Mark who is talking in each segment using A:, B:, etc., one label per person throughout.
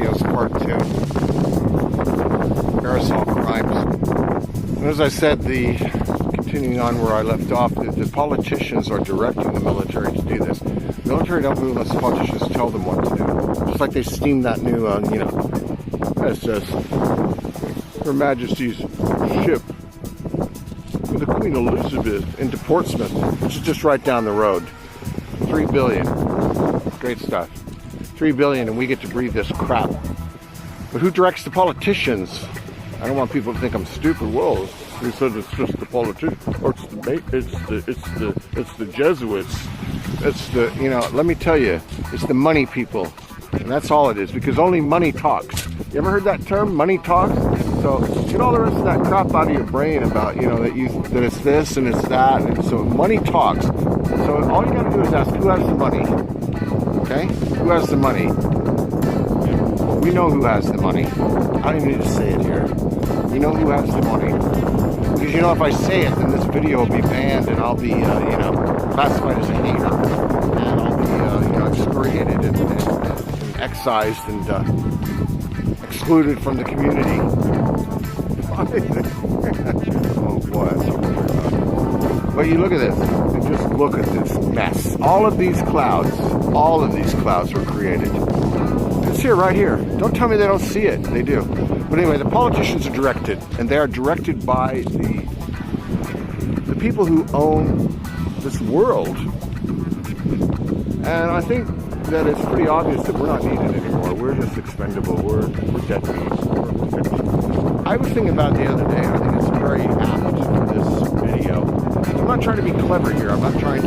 A: videos, part 2. Aerosol crimes. And as I said, continuing on where I left off, the politicians are directing the military to do this. The military don't move unless politicians tell them what to do. Just like they steamed that new, SS Her Majesty's ship with the Queen Elizabeth into Portsmouth, which is just right down the road. $3 billion. Great stuff. $3 billion, and we get to breathe this crap. But who directs the politicians? I don't want people to think I'm stupid. Well, he said it's just the politicians, or it's the Jesuits. It's the, let me tell you, it's the money people. And that's all it is, because only money talks. You ever heard that term, money talks? So get all the rest of that crap out of your brain about, that it's this and it's that. And so money talks. So all you got to do is ask, who has the money? Okay? Who has the money? Well, we know who has the money. I don't even need to say it here. We know who has the money. Because if I say it, then this video will be banned and I'll be, classified as a hater. And I'll be, excoriated and excised and excluded from the community. Oh boy, that's what we're about. But you look at this. Just look at this mess. All of these clouds were created. It's here, right here. Don't tell me they don't see it. They do. But anyway, the politicians are directed, and they are directed by the people who own this world. And I think that it's pretty obvious that we're not needed anymore. We're just expendable. We're dead meat. We're finished. I was thinking about it the other day, and I think it's very apt for this video. I'm not trying to be clever here. I'm not trying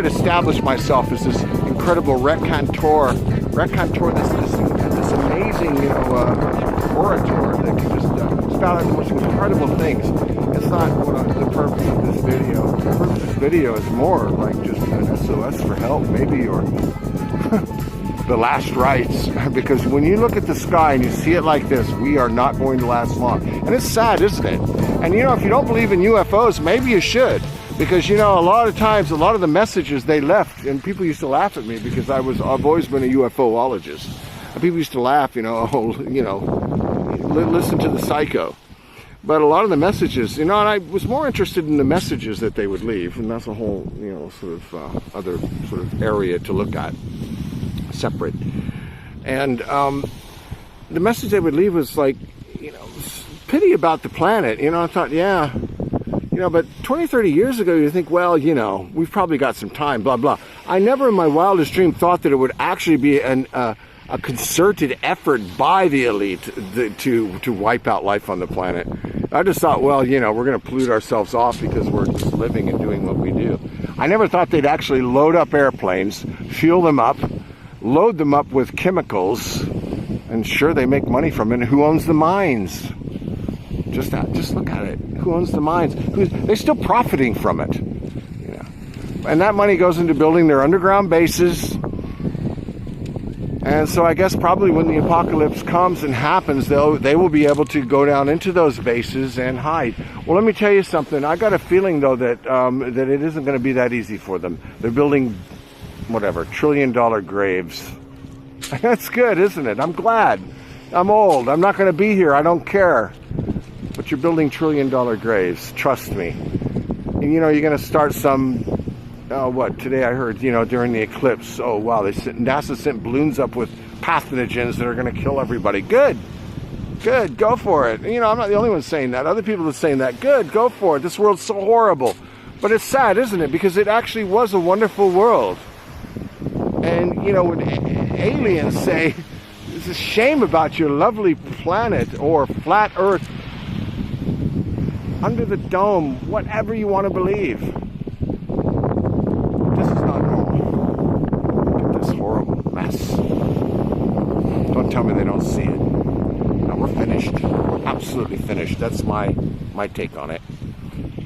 A: to establish myself as this incredible raconteur, this amazing, orator that can just spout out the most incredible things. It's not the purpose of this video. The purpose of this video is more like just an SOS for help, maybe, or the last rites. Because when you look at the sky and you see it like this, we are not going to last long. And it's sad, isn't it? And if you don't believe in UFOs, maybe you should. Because, a lot of times, a lot of the messages they left, and people used to laugh at me because I've always been a UFOologist. And people used to laugh, listen to the psycho. But a lot of the messages, and I was more interested in the messages that they would leave. And that's a whole, other sort of area to look at, separate. And the message they would leave was like, pity about the planet. I thought, yeah. But 20, 30 years ago, you think, well, we've probably got some time, blah, blah. I never in my wildest dream thought that it would actually be a concerted effort by the elite to wipe out life on the planet. I just thought, well, we're going to pollute ourselves off because we're just living and doing what we do. I never thought they'd actually load up airplanes, fuel them up, load them up with chemicals, and sure, they make money from it. Who owns the mines? Just look at it. Who owns the mines? They're still profiting from it. And that money goes into building their underground bases. And so I guess probably when the apocalypse comes and happens, they will be able to go down into those bases and hide. Well, let me tell you something. I got a feeling, though, that it isn't going to be that easy for them. They're building, $1 trillion graves. That's good, isn't it? I'm glad. I'm old. I'm not going to be here. I don't care. But you're building $1 trillion graves. Trust me. And you're going to start some. Today I heard, during the eclipse. Oh wow, NASA sent balloons up with pathogens that are going to kill everybody. Good, go for it. I'm not the only one saying that. Other people are saying that. Good, go for it. This world's so horrible, but it's sad, isn't it? Because it actually was a wonderful world. And when aliens say, "It's a shame about your lovely planet," or flat Earth, under the dome, whatever you want to believe. This is not normal. Look at this horrible mess. Don't tell me they don't see it. No, we're finished. We're absolutely finished. That's my take on it.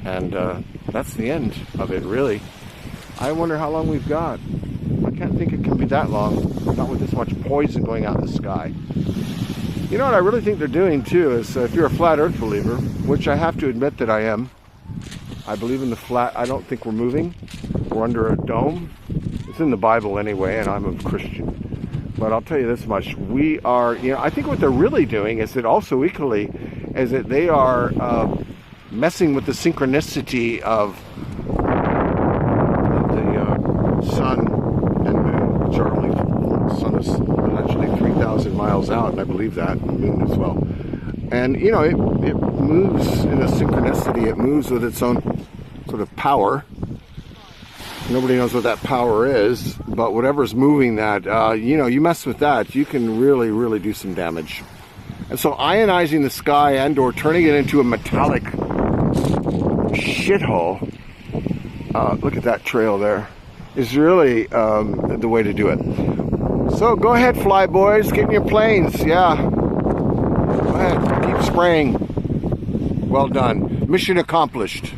A: And that's the end of it, really. I wonder how long we've got. I can't think it can be that long. Not with this much poison going out in the sky. You know what I really think they're doing, too, is if you're a flat Earth believer, which I have to admit that I am, I believe in the flat. I don't think we're moving. We're under a dome. It's in the Bible anyway, and I'm a Christian. But I'll tell you this much: we are, I think what they're really doing is that also equally, is that they are messing with the synchronicity of the sun and moon, which are only, the sun is actually 3,000 miles out, and I believe that, and the moon as well. And it moves in a synchronicity. It moves with its own sort of power. Nobody knows what that power is, but whatever's moving that, you mess with that, you can really, really do some damage. And so ionizing the sky and or turning it into a metallic shithole, look at that trail there, is really the way to do it. So go ahead, fly boys, get in your planes, yeah. Go ahead, keep spraying. Well done. Mission accomplished.